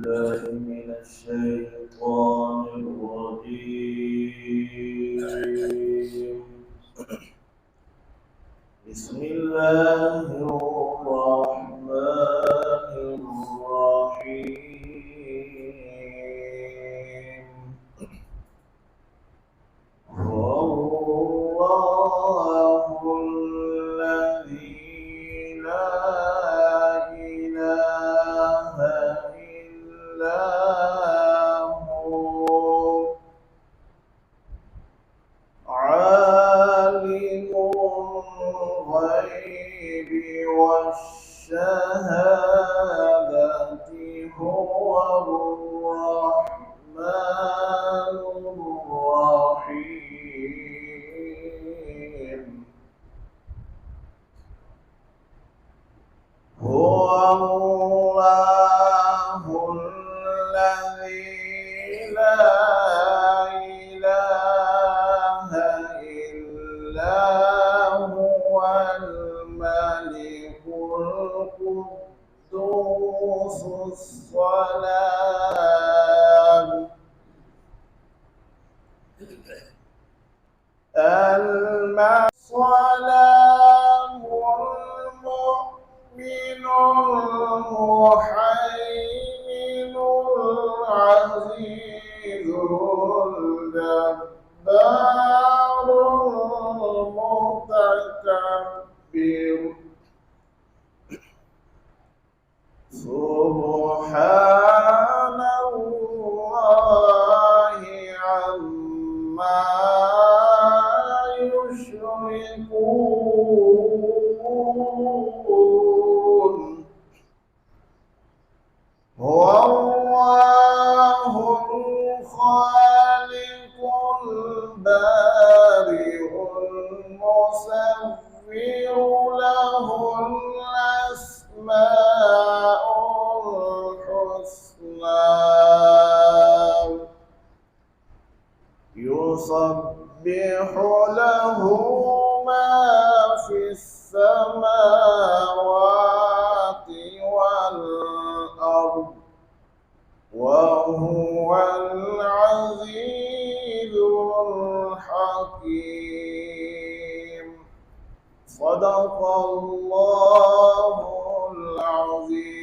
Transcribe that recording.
بالله من الشيطان الرجيم. بسم الله الرحمن الرحيم. الله الذي لا إله إلا هو عالم الغيب والشهادة هو الرحمن الرحيم. هو الله الذي لا إله إلا هو الملك القدوس السلام المؤمن المهيمن العزيز الجبار المتكبر. سبحان الله عما يشركون. هو الله الخالق البارئ المصور له الأسماء الحسنى يسبح له ما في السماوات والأرض وهو العزيز الحكيم. صدق الله العظيم.